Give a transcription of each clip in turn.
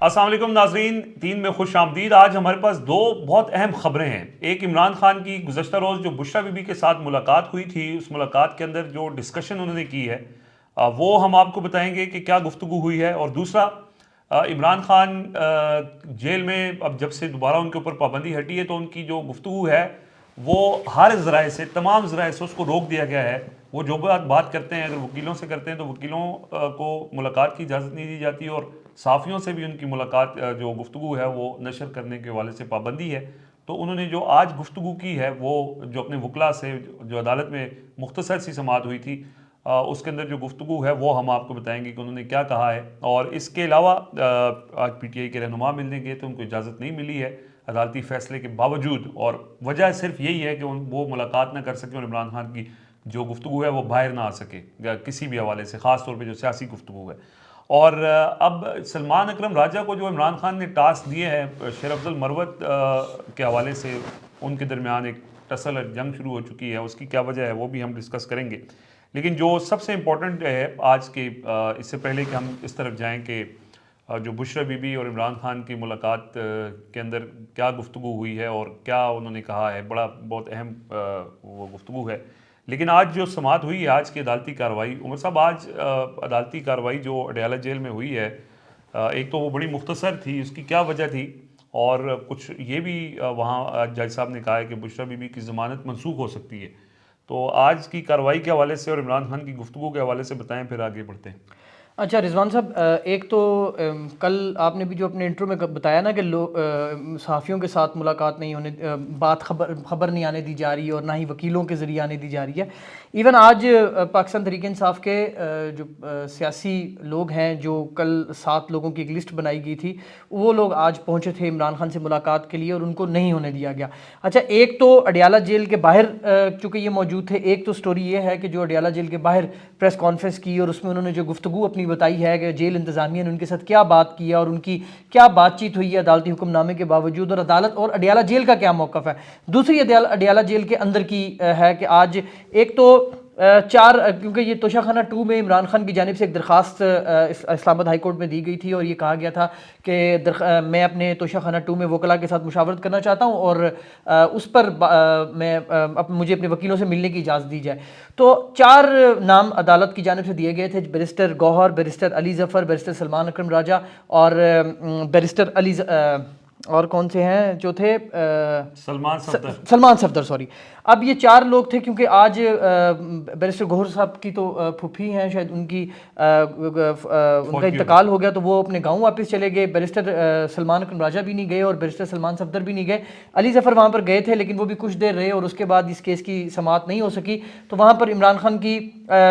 السلام علیکم ناظرین، تین میں خوش آمدید۔ آج ہمارے پاس دو بہت اہم خبریں ہیں۔ ایک عمران خان کی گزشتہ روز جو بشریٰ بی بی کے ساتھ ملاقات ہوئی تھی، اس ملاقات کے اندر جو ڈسکشن انہوں نے کی ہے وہ ہم آپ کو بتائیں گے کہ کیا گفتگو ہوئی ہے۔ اور دوسرا، عمران خان جیل میں اب جب سے دوبارہ ان کے اوپر پابندی ہٹی ہے تو ان کی جو گفتگو ہے وہ ہر ذرائع سے، تمام ذرائع سے اس کو روک دیا گیا ہے۔ وہ جو بات کرتے ہیں، اگر وکیلوں سے کرتے ہیں تو وکیلوں کو ملاقات کی اجازت نہیں دی جاتی، اور صحافیوں سے بھی ان کی ملاقات جو گفتگو ہے وہ نشر کرنے کے حوالے سے پابندی ہے۔ تو انہوں نے جو آج گفتگو کی ہے وہ جو اپنے وکلاء سے جو عدالت میں مختصر سی سماعت ہوئی تھی اس کے اندر جو گفتگو ہے وہ ہم آپ کو بتائیں گے کہ انہوں نے کیا کہا ہے۔ اور اس کے علاوہ آج پی ٹی آئی کے رہنما ملنے گئے تو ان کو اجازت نہیں ملی ہے عدالتی فیصلے کے باوجود، اور وجہ صرف یہی ہے کہ وہ ملاقات نہ کر سکیں اور عمران خان کی جو گفتگو ہے وہ باہر نہ آ سکے کسی بھی حوالے سے، خاص طور پہ جو سیاسی گفتگو ہے۔ اور اب سلمان اکرم راجہ کو جو عمران خان نے ٹاسک دیے ہیں شیر افضل مروت کے حوالے سے، ان کے درمیان ایک ٹسل جنگ شروع ہو چکی ہے، اس کی کیا وجہ ہے وہ بھی ہم ڈسکس کریں گے۔ لیکن جو سب سے امپورٹنٹ ہے آج کے، اس سے پہلے کہ ہم اس طرف جائیں کہ جو بشریٰ بی بی اور عمران خان کی ملاقات کے اندر کیا گفتگو ہوئی ہے اور کیا انہوں نے کہا ہے، بہت اہم وہ گفتگو ہے۔ لیکن آج جو سماعت ہوئی ہے، آج کی عدالتی کارروائی، عمر صاحب آج عدالتی کارروائی جو اڈیالہ جیل میں ہوئی ہے، ایک تو وہ بڑی مختصر تھی، اس کی کیا وجہ تھی؟ اور کچھ یہ بھی وہاں جج صاحب نے کہا ہے کہ بشریٰ بی بی کی ضمانت منسوخ ہو سکتی ہے۔ تو آج کی کارروائی کے حوالے سے اور عمران خان کی گفتگو کے حوالے سے بتائیں، پھر آگے بڑھتے ہیں۔ اچھا رضوان صاحب، ایک تو کل آپ نے بھی جو اپنے انٹرو میں بتایا نا کہ صحافیوں کے ساتھ ملاقات نہیں ہونے، خبر نہیں آنے دی جا رہی اور نہ ہی وکیلوں کے ذریعے آنے دی جا رہی ہے۔ ایون آج پاکستان تحریک انصاف کے جو سیاسی لوگ ہیں، جو کل 7 لوگوں کی ایک لسٹ بنائی گئی تھی، وہ لوگ آج پہنچے تھے عمران خان سے ملاقات کے لیے اور ان کو نہیں ہونے دیا گیا۔ اچھا، ایک تو اڈیالہ جیل کے باہر چونکہ یہ موجود تھے، ایک تو سٹوری یہ ہے کہ جو اڈیالہ جیل کے باہر پریس کانفرنس کی اور اس میں انہوں نے جو گفتگو اپنی بتائی ہے کہ جیل انتظامیہ نے ان کے ساتھ کیا بات کی اور ان کی کیا بات چیت ہوئی ہے عدالتی حکم نامے کے باوجود، اور عدالت اور اڈیالہ جیل کا کیا موقف ہے۔ دوسری اڈیالہ جیل کے اندر کی ہے کہ آج ایک تو کیونکہ یہ توشہ خانہ 2 میں عمران خان کی جانب سے ایک درخواست اسلام آباد ہائی کورٹ میں دی گئی تھی، اور یہ کہا گیا تھا کہ میں اپنے توشہ خانہ 2 میں وکلاء کے ساتھ مشاورت کرنا چاہتا ہوں اور اس پر مجھے اپنے وکیلوں سے ملنے کی اجازت دی جائے۔ تو 4 نام عدالت کی جانب سے دیے گئے تھے: بیرسٹر گوہر، بیرسٹر علی ظفر، بیرسٹر سلمان اکرم راجہ اور بیرسٹر اور کون سے ہیں جو تھے، سلمان صفدر سوری۔ اب یہ 4 لوگ تھے، کیونکہ آج بیرسٹر گوہر صاحب کی تو پھوپھی ہیں، شاید ان کا انتقال ہو گیا تو وہ اپنے گاؤں واپس چلے گئے۔ بیرسٹر سلمان اکرم راجہ بھی نہیں گئے اور بیرسٹر سلمان صفدر بھی نہیں گئے۔ علی ظفر وہاں پر گئے تھے لیکن وہ بھی کچھ دیر رہے اور اس کے بعد اس کیس کی سماعت نہیں ہو سکی، تو وہاں پر عمران خان کی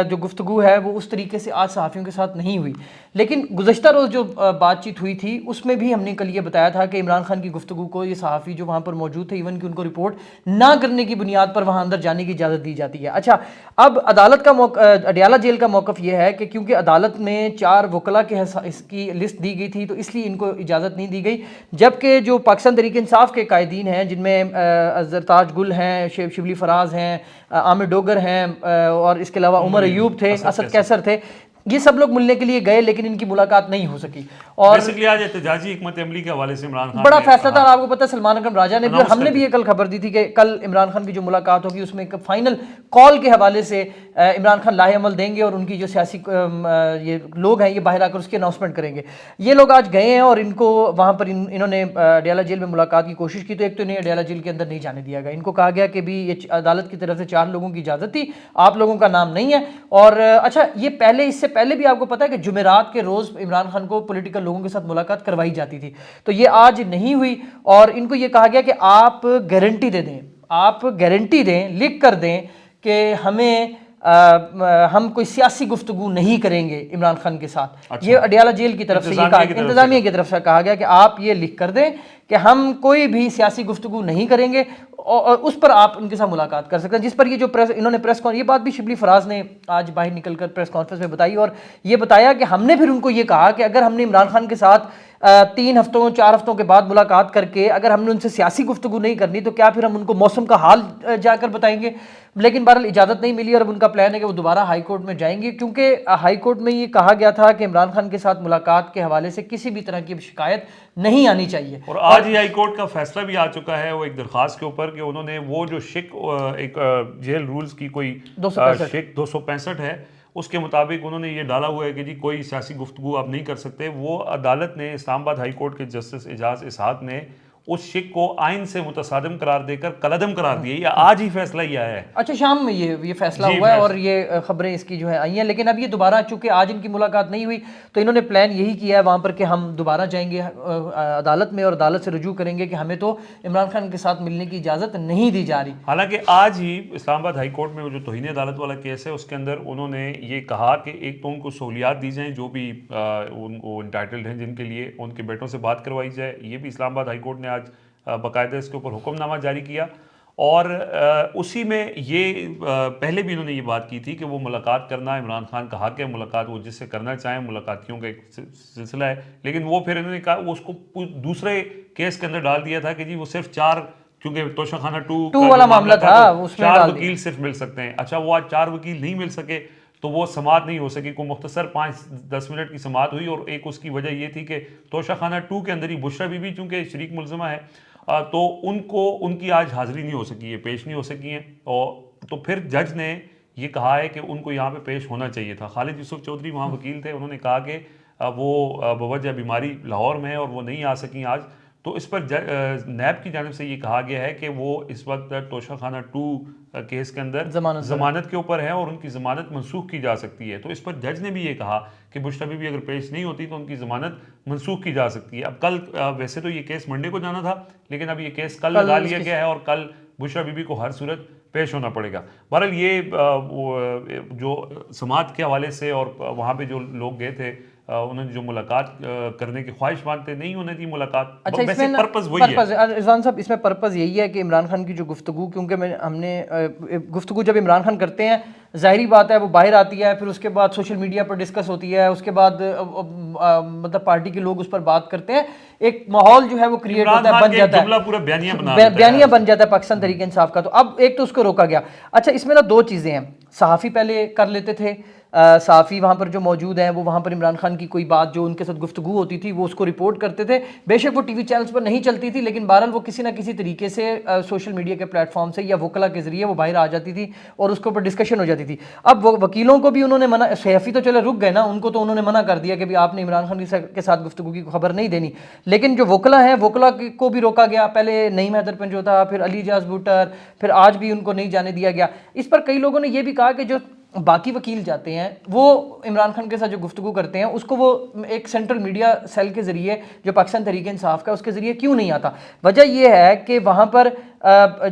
جو گفتگو ہے وہ اس طریقے سے آج صحافیوں کے ساتھ نہیں ہوئی۔ لیکن گزشتہ روز جو بات چیت ہوئی تھی اس میں بھی ہم نے کل یہ بتایا تھا کہ عمران خان کی گفتگو کو یہ صحافی جو وہاں پر موجود تھے، ایون کہ ان کو رپورٹ نہ کرنے کی بنیاد پر وہاں اندر جانے کی اجازت دی جاتی ہے۔ اچھا، اب عدالت کا اڈیالہ جیل کا موقف یہ ہے کہ کیونکہ عدالت میں 4 وکلاء کی لسٹ دی گئی تھی تو اس لیے ان کو اجازت نہیں دی گئی، جبکہ جو پاکستان تحریک انصاف کے قائدین ہیں، جن میں زرتاج گل ہیں، شبلی فراز ہیں، عامر ڈوگر ہیں اور اس کے علاوہ عمر ایوب تھے، اسد کیسر تھے، یہ سب لوگ ملنے کے لیے گئے لیکن ان کی ملاقات نہیں ہو سکی۔ اور بیسیکلی آج احتجاجی حکمت عملی کے حوالے سے عمران خان بڑا فیصلہ تھا، اور آپ کو پتہ ہے سلمان اکرم راجہ نے بھی، اور ہم نے بھی یہ کل خبر دی تھی کہ کل عمران خان کی جو ملاقات ہوگی اس میں ایک فائنل کال کے حوالے سے عمران خان لاہ عمل دیں گے اور ان کی جو سیاسی یہ لوگ ہیں یہ باہر آ کر اس کی اناؤنسمنٹ کریں گے۔ یہ لوگ آج گئے ہیں اور ان کو وہاں پر انہوں نے اڈیالہ جیل میں ملاقات کی کوشش کی، تو ایک تو انہیں اڈیالہ جیل کے اندر نہیں جانے دیا گیا۔ ان کو کہا گیا کہ بھی یہ عدالت کی طرف سے 4 لوگوں کی اجازت تھی، آپ لوگوں کا نام نہیں ہے۔ اور اچھا، یہ اس سے پہلے بھی آپ کو پتہ ہے کہ جمعرات کے روز عمران خان کو پولیٹیکل لوگوں کے ساتھ ملاقات کروائی جاتی تھی، تو یہ آج نہیں ہوئی، اور ان کو یہ کہا گیا کہ آپ گارنٹی دے دیں، آپ گارنٹی دیں، لکھ کر دیں کہ ہم کوئی سیاسی گفتگو نہیں کریں گے عمران خان کے ساتھ۔ یہ اڈیالہ جیل کی طرف سے انتظامیہ کی طرف سے کہا گیا کہ آپ یہ لکھ کر دیں کہ ہم کوئی بھی سیاسی گفتگو نہیں کریں گے، اور اس پر آپ ان کے ساتھ ملاقات کر سکتے ہیں۔ جس پر یہ جو انہوں نے یہ بات بھی شبلی فراز نے آج باہر نکل کر پریس کانفرنس میں بتائی، اور یہ بتایا کہ ہم نے پھر ان کو یہ کہا کہ اگر ہم نے عمران خان کے ساتھ 3 ہفتوں 4 ہفتوں کے بعد ملاقات کر کے اگر ہم نے ان سے سیاسی گفتگو نہیں کرنی تو کیا پھر ہم ان کو موسم کا حال جا کر بتائیں گے؟ لیکن بہرحال اجازت نہیں ملی اور اب ان کا پلان ہے کہ وہ دوبارہ ہائی کورٹ میں جائیں گے، کیونکہ ہائی کورٹ میں یہ کہا گیا تھا کہ عمران خان کے ساتھ ملاقات کے حوالے سے کسی بھی طرح کی شکایت نہیں آنی چاہیے۔ اور آج ہی ہائی کورٹ کا فیصلہ بھی آ چکا ہے وہ ایک درخواست کے اوپر کہ انہوں نے وہ جو شک ایک جیل رولز کی کوئی 265 شک 265 ہے اس کے مطابق انہوں نے یہ ڈالا ہوا ہے کہ جی کوئی سیاسی گفتگو آپ نہیں کر سکتے، وہ عدالت نے اسلام آباد ہائی کورٹ کے جسٹس اعجاز اسحاق نے اس شک کو آئین سے متصادم قرار دے کر کالعدم قرار دیا، یہ آج ہی فیصلہ یہ آیا ہے۔ اچھا شام میں یہ فیصلہ ہوا ہے اور یہ خبریں اس کی جو ہے آئی ہیں، لیکن اب یہ دوبارہ چونکہ آج ان کی ملاقات نہیں ہوئی تو انہوں نے پلان یہی کیا ہے وہاں پر کہ ہم دوبارہ جائیں گے عدالت میں اور عدالت سے رجوع کریں گے کہ ہمیں تو عمران خان کے ساتھ ملنے کی اجازت نہیں دی جا رہی۔ حالانکہ آج ہی اسلام آباد ہائی کورٹ میں وہ جو توہین عدالت والا کیس ہے اس کے اندر انہوں نے یہ کہا کہ ایک تو ان کو سہولیات دی جائیں جو بھی ان کو انٹائٹلڈ ہیں، جن کے لیے ان کے بیٹوں سے بات کروائی جائے، یہ بھی اسلام آباد ہائی کورٹ نے آج باقاعدہ اس کے اوپر حکم نامہ جاری کیا۔ اور اسی میں یہ پہلے بھی انہوں نے یہ بات کی تھی کہ وہ ملاقات کرنا عمران خان کا حق ہے، ملاقات وہ جس سے کرنا چاہیں، ملاقاتیوں کا ایک سلسلہ ہے، لیکن وہ پھر انہوں نے کہا وہ اس کو دوسرے کیس کے اندر ڈال دیا تھا کہ جی وہ صرف 4 کیونکہ توشہ خانہ 2 والا معاملہ تھا اس میں 4 وکیل صرف مل سکتے ہیں۔ اچھا وہ آج 4 وکیل نہیں مل سکے تو وہ سماعت نہیں ہو سکی، کوئی مختصر 5-10 منٹ کی سماعت ہوئی، اور ایک اس کی وجہ یہ تھی کہ توشہ خانہ 2 کے اندر ہی بشرا بی بی چونکہ شریک ملزمہ ہے تو ان کی آج حاضری نہیں ہو سکی ہے، پیش نہیں ہو سکی ہیں، اور تو پھر جج نے یہ کہا ہے کہ ان کو یہاں پہ پیش ہونا چاہیے تھا۔ خالد یوسف چودھری وہاں وکیل تھے، انہوں نے کہا کہ وہ بوجہ بیماری لاہور میں اور وہ نہیں آ سکیں آج، تو اس پر نیب کی جانب سے یہ کہا گیا ہے کہ وہ اس وقت توشہ خانہ 2 کیس کے اندر ضمانت کے اوپر ہے اور ان کی ضمانت منسوخ کی جا سکتی ہے، تو اس پر جج نے بھی یہ کہا کہ بشرا بی بی اگر پیش نہیں ہوتی تو ان کی ضمانت منسوخ کی جا سکتی ہے۔ اب کل ویسے تو یہ کیس منڈے کو جانا تھا لیکن اب یہ کیس کل لگا لیا گیا ہے اور کل بشرا بی بی کو ہر صورت پیش ہونا پڑے گا۔ بہرحال یہ جو سماعت کے حوالے سے اور وہاں پہ جو لوگ گئے تھے انہوں نے جو ملاقات کرنے کی خواہش مانتے نہیں ہونے دی ملاقات، اچھا ویسے پرپز وہی ہے رضوان صاحب، اس میں پرپز یہی ہے کہ عمران خان کی جو گفتگو، کیونکہ ہم نے گفتگو جب عمران خان کرتے ہیں ظاہری بات ہے وہ باہر آتی ہے، پھر اس کے بعد سوشل میڈیا پر ڈسکس ہوتی ہے، اس کے بعد مطلب پارٹی کے لوگ اس پر بات کرتے ہیں، ایک ماحول جو ہے وہ کریٹ ہوتا ہے، بن جاتا ہے، پورا بیانیہ بن جاتا ہے پاکستان تحریک انصاف کا۔ تو اب ایک تو اس کو روکا گیا۔ اچھا اس میں نا 2 چیزیں ہیں، صحافی پہلے کر لیتے تھے، صحافی وہاں پر جو موجود ہیں وہ وہاں پر عمران خان کی کوئی بات جو ان کے ساتھ گفتگو ہوتی تھی وہ اس کو رپورٹ کرتے تھے، بے شک وہ ٹی وی چینلز پر نہیں چلتی تھی لیکن بہرحال وہ کسی نہ کسی طریقے سے سوشل میڈیا کے پلیٹ فارم سے یا وکلا کے ذریعے وہ باہر آ جاتی تھی اور اس کے اوپر ڈسکشن ہو جاتی تھی۔ اب وہ وکیلوں کو بھی انہوں نے منع، صحافی تو چلے رک گئے نا، ان کو تو انہوں نے منع کر دیا کہ بھی آپ نے عمران خان کے ساتھ گفتگو کی خبر نہیں دینی، لیکن جو وکلا ہیں وکلا کو بھی روکا گیا، پہلے نعیم حیدر پنجوتا، پھر علی اعجاز بھٹر، پھر آج بھی ان کو نہیں جانے دیا گیا۔ اس پر کئی لوگوں نے یہ بھی کہا کہ جو باقی وکیل جاتے ہیں وہ عمران خان کے ساتھ جو گفتگو کرتے ہیں اس کو وہ ایک سینٹرل میڈیا سیل کے ذریعے جو پاکستان تحریک انصاف کا اس کے ذریعے کیوں نہیں آتا؟ وجہ یہ ہے کہ وہاں پر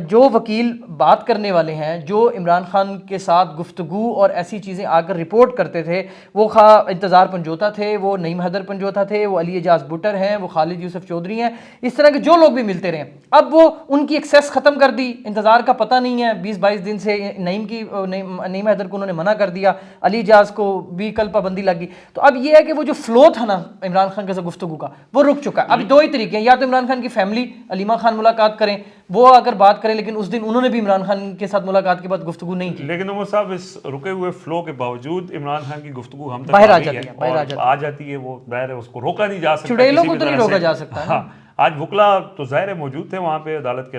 جو وکیل بات کرنے والے ہیں، جو عمران خان کے ساتھ گفتگو اور ایسی چیزیں آ کر رپورٹ کرتے تھے، وہ خواہ انتظار پنجوتا تھے، وہ نعیم حیدر پنجوتا تھے، وہ علی اعجاز بھٹر ہیں، وہ خالد یوسف چودھری ہیں، اس طرح کے جو لوگ بھی ملتے رہے، اب وہ ان کی ایکسیس ختم کر دی، انتظار کا پتہ نہیں ہے، 20-22 دن سے نعیم حیدر کو انہوں نے منع کر دیا، علی اعجاز کو بھی کل پابندی لگ گئی، تو اب یہ ہے کہ وہ جو فلو تھا نا عمران خان کے ساتھ گفتگو کا وہ رک چکا ہے۔ اب 2 ہی طریقے ہیں، یا تو عمران خان کی فیملی علیمہ خان ملاقات کریں، وہ اگر بات کریں، لیکن اس دن انہوں نے بھی عمران خان کے ساتھ ملاقات کے بعد گفتگو نہیں کی، لیکن عمر صاحب اس رکے ہوئے فلو کے باوجود عمران خان کی گفتگو ہم تک باہر آ جاتی ہے، وہ ظاہر ہے اس کو روکا نہیں جا سکتا، چڑیلوں کو تو نہیں روکا جا سکتا۔ ہاں آج وکلا تو ظاہر ہے موجود تھے وہاں پہ عدالت کے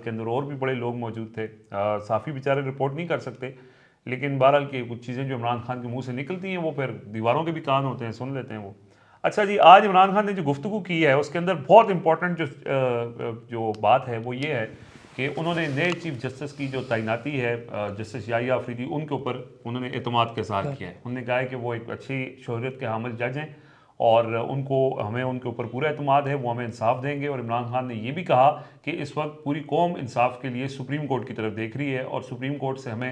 اندر اور بھی بڑے لوگ موجود تھے، صحافی بیچارے رپورٹ نہیں کر سکتے، لیکن بہرحال کی کچھ چیزیں جو عمران خان کے منہ سے نکلتی ہیں وہ پھر دیواروں کے بھی کان ہوتے ہیں، سن لیتے ہیں وہ۔ اچھا جی، آج عمران خان نے جو گفتگو کی ہے اس کے اندر بہت امپورٹنٹ جو بات ہے وہ یہ ہے کہ انہوں نے نئے چیف جسٹس کی جو تعیناتی ہے جسٹس یحییٰ آفریدی، ان کے اوپر انہوں نے اعتماد کا اظہار کیا ہے۔ انہوں نے کہا ہے کہ وہ ایک اچھی شہرت کے حامل جج ہیں اور ہمیں ان کے اوپر پورا اعتماد ہے، وہ ہمیں انصاف دیں گے، اور عمران خان نے یہ بھی کہا کہ اس وقت پوری قوم انصاف کے لیے سپریم کورٹ کی طرف دیکھ رہی ہے اور سپریم کورٹ سے ہمیں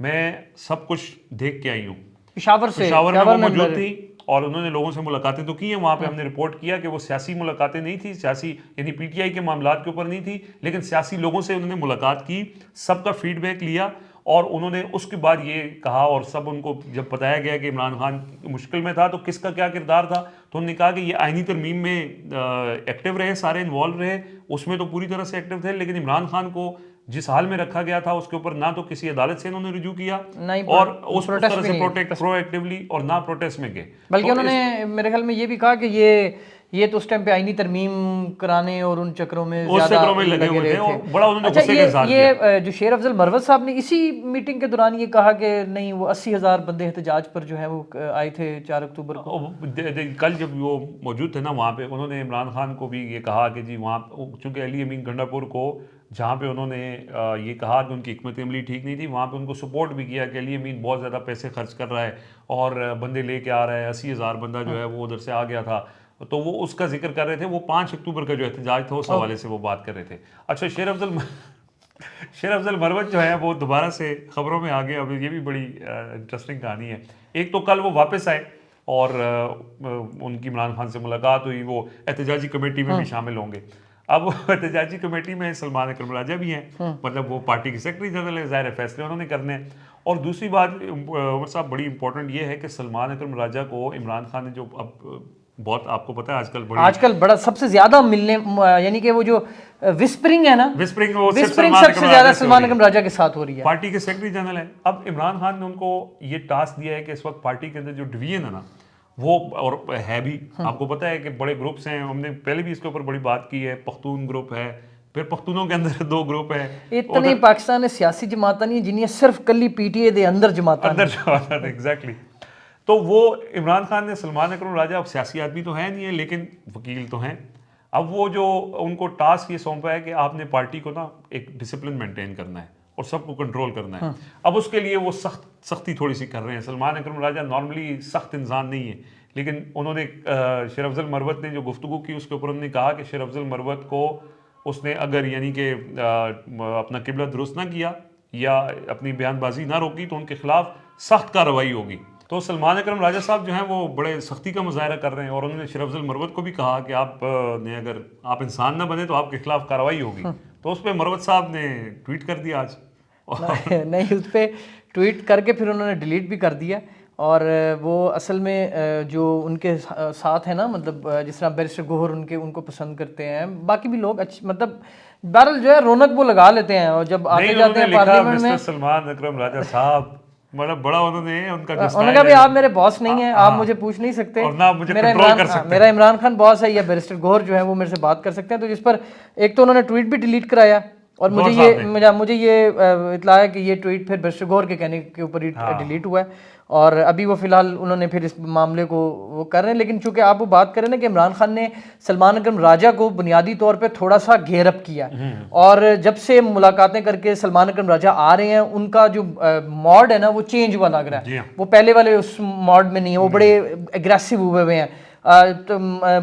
میں سب کچھ دیکھ کے آئی ہوں. پشاور سے پشاور میں وہ موجود تھی اور انہوں نے لوگوں سے ملاقاتیں تو کی ہیں. وہاں پہ ہم نے رپورٹ کیا کہ وہ سیاسی ملاقاتیں نہیں تھی, سیاسی یعنی پی ٹی آئی کے معاملات کے اوپر نہیں تھی, لیکن سیاسی لوگوں سے انہوں نے ملاقات کی, سب کا فیڈ بیک لیا اور انہوں نے اس کے بعد یہ کہا, اور سب ان کو جب بتایا گیا کہ عمران خان مشکل میں تھا تو کس کا کیا کردار تھا, تو انہوں نے کہا کہ یہ آئینی ترمیم میں ایکٹیو رہے, سارے انوالو رہے, اس میں تو پوری طرح سے ایکٹیو تھے, لیکن عمران خان کو جس حال میں رکھا گیا تھا اس کے اوپر نہ تو کسی عدالت سے انہوں نے رجوع کیا اور اس طرح سے پرو ایکٹیولی اور نہ پروٹیسٹ میں گئے, بلکہ انہوں نے میرے خیال میں یہ بھی کہا کہ یہ تو اس ٹائم پہ آئینی ترمیم کرانے اور ان چکروں میں زیادہ لگے ہوئے تھے اور بڑا انہوں نے غصے کا اظہار کیا. یہ جو شیر افضل مروت صاحب نے اسی میٹنگ کے دوران یہ کہا کہ نہیں وہ 80,000 بندے احتجاج پر جو ہے وہ آئے تھے 4 اکتوبر کو. کل جب وہ موجود تھے نا وہاں پہ, انہوں نے عمران خان کو بھی یہ کہا کہ جی وہاں چونکہ علی امین گنڈا پور کو جہاں پہ انہوں نے یہ کہا کہ ان کی حکمت عملی ٹھیک نہیں تھی, وہاں پہ ان کو سپورٹ بھی کیا کہ علی امین بہت زیادہ پیسے خرچ کر رہا ہے اور بندے لے کے آ رہا ہے, 80,000 بندہ جو ہے وہ ادھر سے آ گیا تھا, تو وہ اس کا ذکر کر رہے تھے. وہ 5 اکتوبر کا جو احتجاج تھا اس حوالے سے وہ بات کر رہے تھے. اچھا, شیر افضل مروت جو ہے وہ دوبارہ سے خبروں میں آ گئے. اب یہ بھی بڑی انٹرسٹنگ کہانی ہے. ایک تو کل وہ واپس آئے اور ان کی عمران خان سے ملاقات ہوئی, وہ احتجاجی کمیٹی میں بھی شامل ہوں گے. اب احتجاجی کمیٹی میں سلمان اکرم راجہ بھی ہیں, مطلب وہ پارٹی کے سیکرٹری جنرل ہے, ظاہر فیصلے انہوں نے کرنے ہیں. اور دوسری بات عمر صاحب بڑی امپورٹنٹ یہ ہے کہ سلمان اکرم راجہ کو عمران خان نے جو اب بہت آپ کو پتا ہے آج کل بڑا سب سے زیادہ ملنے یعنی کہ وہ جو وسپرنگ ہے نا, وسپرنگ سب سے زیادہ سلمان اکرم راجہ کے ساتھ ہو رہی ہے. پارٹی کے سیکرٹری جنرل ہیں. اب عمران خان نے ان کو یہ ٹاسک دیا ہے کہ اس وقت پارٹی کے اندر جو ڈویژن ہے نا وہ اور ہے بھی, آپ کو پتا ہے کہ بڑے گروپس ہیں, ہم نے پہلے بھی اس کے اوپر بڑی بات کی ہے. پختون گروپ ہے, پھر پختونوں کے اندر 2 گروپ ہیں. اتنی پاکستان میں سیاسی جماعتیں نہیں جنہیں صرف کلی پی ٹی اے دے اندر جماعتیں ایگزیکٹلی. تو وہ عمران خان نے سلمان اکرم راجہ اب سیاسی آدمی تو ہے نہیں ہے لیکن وکیل تو ہیں. اب وہ جو ان کو ٹاسک یہ سونپا ہے کہ آپ نے پارٹی کو نا ایک ڈسپلن مینٹین کرنا ہے اور سب کو کنٹرول کرنا ہے. اب اس کے لیے وہ سختی تھوڑی سی کر رہے ہیں. سلمان اکرم راجہ نارملی سخت انسان نہیں ہے, لیکن انہوں نے شیر افضل مروت نے جو گفتگو کی اس کے اوپر انہوں نے کہا کہ شیر افضل مروت کو اس نے اگر یعنی کہ اپنا قبلہ درست نہ کیا یا اپنی بیان بازی نہ روکی تو ان کے خلاف سخت کارروائی ہوگی. تو سلمان اکرم راجہ صاحب جو ہیں وہ بڑے سختی کا مظاہرہ کر رہے ہیں اور انہوں نے شیر افضل مروت کو بھی کہا کہ آپ نے اگر آپ انسان نہ بنے تو آپ کے خلاف کارروائی ہوگی. تو اس پہ مروت صاحب نے ٹویٹ کر دیا آج. نہیں, اس پہ ٹویٹ کر کے پھر انہوں نے ڈیلیٹ بھی کر دیا. اور وہ اصل میں جو ان کے ساتھ ہیں نا, مطلب جس طرح بیرسٹر گوہر ان کو پسند کرتے ہیں, باقی بھی لوگ مطلب بہرحال جو ہے رونق وہ لگا لیتے ہیں. اور جب آتے جاتے ہیں پارلیمنٹ میں سلمان اکرم راجہ صاحب مطلب بڑا انہوں نے کہا بھی آپ میرے باس نہیں ہیں, آپ مجھے پوچھ نہیں سکتے, میرا عمران خان باس ہے یا بیرسٹر گوہر جو ہے وہ میرے سے بات کر سکتے ہیں. تو جس پر ایک تو انہوں نے ٹویٹ بھی ڈیلیٹ کرایا اور مجھے یہ اطلاع ہے کہ یہ ٹویٹ پھر بیرسٹر گوہر کے کہنے کے اوپر ہی ڈیلیٹ ہوا ہے. اور ابھی وہ فی الحال انہوں نے پھر اس معاملے کو وہ کر رہے ہیں. لیکن چونکہ آپ وہ بات کریں نا کہ عمران خان نے سلمان اکرم راجہ کو بنیادی طور پہ تھوڑا سا گھیر اپ کیا, اور جب سے ملاقاتیں کر کے سلمان اکرم راجہ آ رہے ہیں ان کا جو موڈ ہے نا وہ چینج ہوا لگ رہا ہے. وہ پہلے والے اس موڈ میں نہیں ہے, وہ بڑے اگریسو ہوئے ہیں.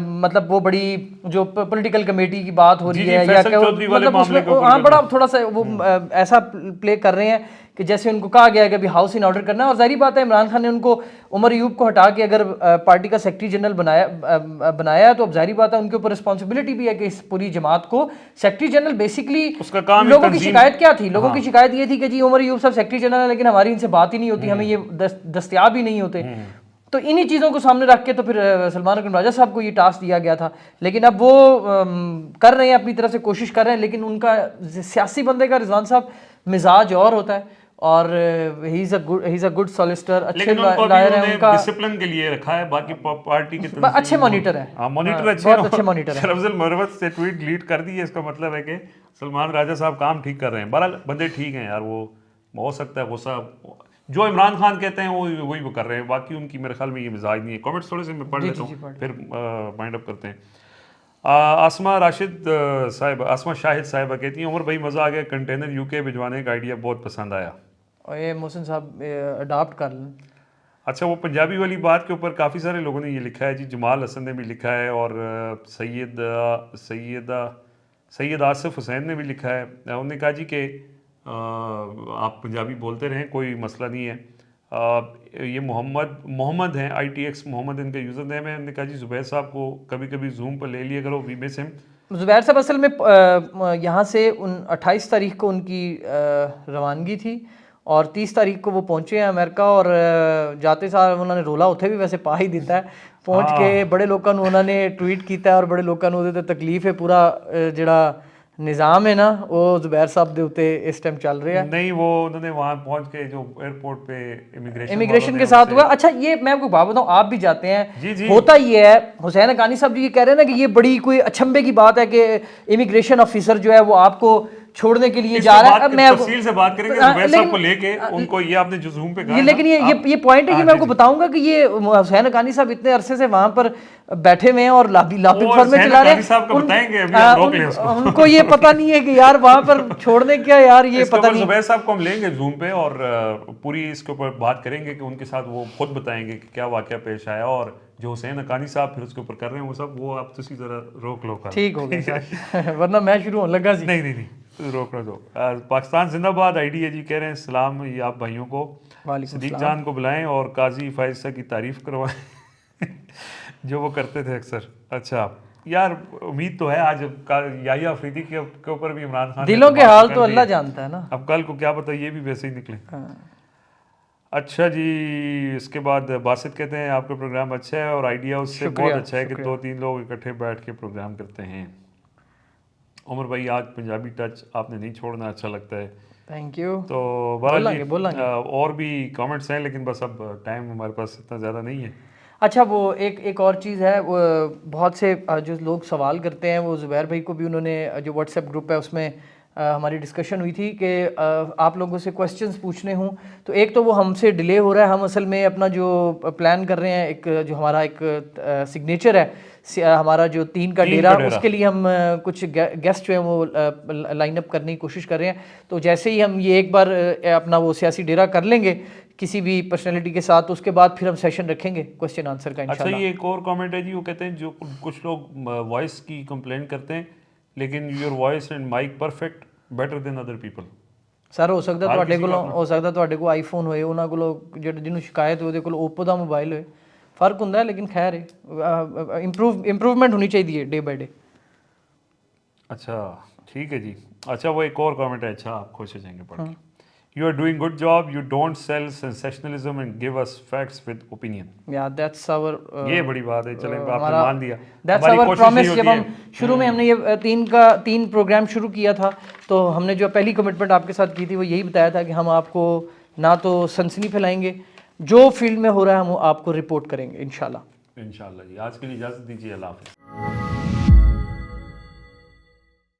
مطلب وہ بڑی جو پولیٹیکل کمیٹی کی بات ہو رہی ہے یا مطلب اس میں بڑا تھوڑا سا وہ ایسا پلے کر رہے ہیں کہ جیسے ان کو کہا گیا ہے کہ ابھی ہاؤس ان آرڈر کرنا ہے. اور ظاہری بات ہے عمران خان نے ان کو عمر ایوب کو ہٹا کے اگر پارٹی کا سیکرٹری جنرل بنایا ہے تو اب ظاہری بات ہے ان کے اوپر رسپانسبلٹی بھی ہے کہ اس پوری جماعت کو سیکرٹری جنرل بیسکلی لوگوں کی شکایت کیا تھی, لوگوں کی شکایت یہ تھی کہ جی عمر ایوب صاحب سیکرٹری جنرل ہے لیکن ہماری ان سے بات ہی نہیں ہوتی, ہمیں یہ دستیاب ہی نہیں ہوتے. تو انہی چیزوں کو سامنے رکھ کے تو پھر سلمان اکرم راجہ صاحب کو یہ ٹاسک دیا گیا تھا. لیکن اب وہ کر رہے ہیں اپنی طرف سے کوشش کر رہے ہیں, لیکن ان کا سیاسی بندے کا رضوان صاحب مزاج اور ہوتا ہے اور ہی از اے گڈ سالسٹر, اچھے لائر ہیں, ان کا ڈسپلن کے لیے رکھا ہے. باقی پارٹی کے اچھے مانیٹر ہیں, ہاں مانیٹر بہت اچھے مانیٹر ہیں. شیر افضل مروت سے ٹویٹ ڈیلیٹ کر دی ہے, اس کا مطلب ہے کہ سلمان راجہ صاحب کام ٹھیک کر رہے ہیں. بہرحال بندے ٹھیک ہیں یار, وہ ہو سکتا ہے غصہ جو عمران خان کہتے ہیں وہی وہ کر رہے ہیں, باقی ان کی میرے خیال میں یہ مزاج نہیں ہے. کامنٹس تھوڑے سے میں پڑھ لیتا ہوں پھر مائنڈ اپ کرتے ہیں. آسما شاہد صاحبہ کہتی ہیں عمر بھائی مزہ آ گیا, کنٹینر یو کے بھجوانے کا آئیڈیا بہت پسند آیا. اور یہ محسن صاحب اڈاپٹ کر لیں. اچھا, وہ پنجابی والی بات کے اوپر کافی سارے لوگوں نے یہ لکھا ہے جی, جمال حسن نے بھی لکھا ہے اور سید آصف حسین نے بھی لکھا ہے. انہوں نے کہا جی کہ آپ پنجابی بولتے رہیں, کوئی مسئلہ نہیں ہے. یہ محمد ہیں, ITX محمد ان کا یوزر نیم ہے. انہوں نے کہا جی زبیر صاحب کو کبھی کبھی زوم پر لے لیا کرو, وی مس ہم. زبیر صاحب اصل میں یہاں سے 28 تاریخ کو ان کی روانگی تھی اور 30 تاریخ کو وہ پہنچے ہیں امریکہ, اور جاتے سار انہوں نے رولا اتنے بھی ویسے پا ہی دیتا ہے. پہنچ کے بڑے لوگوں نے انہوں نے ٹویٹ کیتا ہے اور بڑے لوگوں نے وہ تکلیف ہے. پورا جڑا نظام ہے نا وہ زبیر صاحب دے اوتے اس ٹائم چل رہا ہے. نہیں وہ انہوں نے وہاں پہنچ کے جو ایئرپورٹ پہ امیگریشن کے ساتھ ہوا. اچھا یہ میں آپ کو بات بتاؤں, آپ بھی جاتے ہیں, ہوتا یہ ہے حسین حقانی صاحب جی یہ کہہ رہے ہیں نا کہ یہ بڑی کوئی اچھمبے کی بات ہے کہ امیگریشن آفیسر جو ہے وہ آپ کو چھوڑنے کے لیے جا رہا ہے. میں تفصیل سے بات کریں گے زبیر صاحب کو لے کے, ان کو یہ آپ نے جو زوم پہ کہا, لیکن یہ پوائنٹ ہے کہ میں آپ کو بتاؤں گا کہ یہ حسین حقانی صاحب اتنے عرصے سے وہاں پر بیٹھے ہوئے ہیں اور لابی فارم میں چلا رہے ہیں, ان کو یہ پتہ نہیں ہے کہ یار وہاں پر چھوڑنے کیا یار یہ پتہ نہیں. زبیر صاحب کو ہم لیں گے زوم پہ اور پوری اس کے اوپر بات کریں گے کہ ان کے ساتھ وہ خود بتائیں گے کہ کیا واقعہ پیش آیا, اور جو حسین حقانی صاحب پھر اس کے اوپر کر رہے ہیں وہ سب, وہ آپ تسی ذرا روک لو. ٹھیک ہو گیا ورنہ میں شروع ہونے لگا سی. نہیں روکنا دو. پاکستان زندہ باد IDA جی کہہ رہے ہیں السلام یہ آپ بھائیوں کو, صدیق جان کو بلائیں اور قاضی فائزہ کی تعریف کروائیں جو وہ کرتے تھے اکثر. اچھا یار امید تو ہے آج یحییٰ افریدی کے اوپر بھی عمران خان, دلوں کے حال تو اللہ جانتا ہے نا, اب کل کو کیا پتہ یہ بھی ویسے ہی نکلے. اچھا جی, اس کے بعد باسط کہتے ہیں آپ کا پروگرام اچھا ہے اور آئیڈیا اس سے بہت اچھا ہے کہ 2-3 لوگ اکٹھے بیٹھ کے پروگرام کرتے ہیں. عمر بھائی آج پنجابی ٹچ آپ نے نہیں چھوڑنا, اچھا لگتا ہے. Thank you. تو بہرحال اور بھی کامنٹس ہیں لیکن بس اب ٹائم ہمارے پاس اتنا زیادہ نہیں ہے. اچھا وہ ایک اور چیز ہے, وہ بہت سے جو لوگ سوال کرتے ہیں, وہ زبیر بھائی کو بھی انہوں نے جو واٹس ایپ گروپ ہے اس میں ہماری ڈسکشن ہوئی تھی کہ آپ لوگوں سے کویسچنز پوچھنے ہوں. تو ایک تو وہ ہم سے ڈیلے ہو رہا ہے, ہم اصل میں اپنا جو پلان کر رہے ہیں, ایک جو ہمارا ایک سگنیچر ہے ہمارا جو 3 کا ڈیرا, اس کے لیے ہم کچھ گیسٹ جو ہیں وہ لائن اپ کرنے کی کوشش کر رہے ہیں. تو جیسے ہی ہم یہ ایک بار اپنا وہ سیاسی ڈیرا کر لیں گے کسی بھی پرسنالٹی کے ساتھ, اس کے بعد پھر ہم سیشن رکھیں گے کوسچن آنسر کا انشاءاللہ. اچھا یہ ایک اور کامنٹ ہے جی, وہ کہتے ہیں جو کچھ لوگ وائس کی کمپلین کرتے ہیں لیکن your voice and mic perfect better than other people. Sir ہو سکتا ਤੁਹਾਡੇ ਕੋਲ ਆਈਫੋਨ ਹੋਏ, ਉਹਨਾਂ ਕੋਲ ਜਿਹੜੇ ਜਿਹਨੂੰ ਸ਼ਿਕਾਇਤ ਹੋਏ ਉਹਦੇ ਕੋਲ ਓਪੋ ਦਾ ਮੋਬਾਈਲ ਹੋਏ, فرق ਹੁੰਦਾ ہے لیکن خیر ہے, امپروومنٹ ہونی چاہیے ڈے بائی ڈے. اچھا ٹھیک ہے جی. اچھا وہ ایک اور کامنٹ ہے, اچھا آپ خوش ہو جائیں گے پڑھ کے. You are doing good job. You don't sell sensationalism and give us facts with opinion. Yeah, that's our. یہ بڑی بات ہے, چلیں آپ نے مان دیا. That's our promise. جب ہم شروع میں ہم نے یہ 3 پروگرام شروع کیا تھا تو ہم نے جو پہلی کمٹمنٹ آپ کے ساتھ کی تھی وہ یہی بتایا تھا کہ ہم آپ کو نہ تو سنسنی پھیلائیں گے, جو فیلڈ میں ہو رہا ہے ہم آپ کو رپورٹ کریں گے انشاءاللہ. انشاءاللہ جی. آج کے لیے اجازت دیجیے, اللہ حافظ.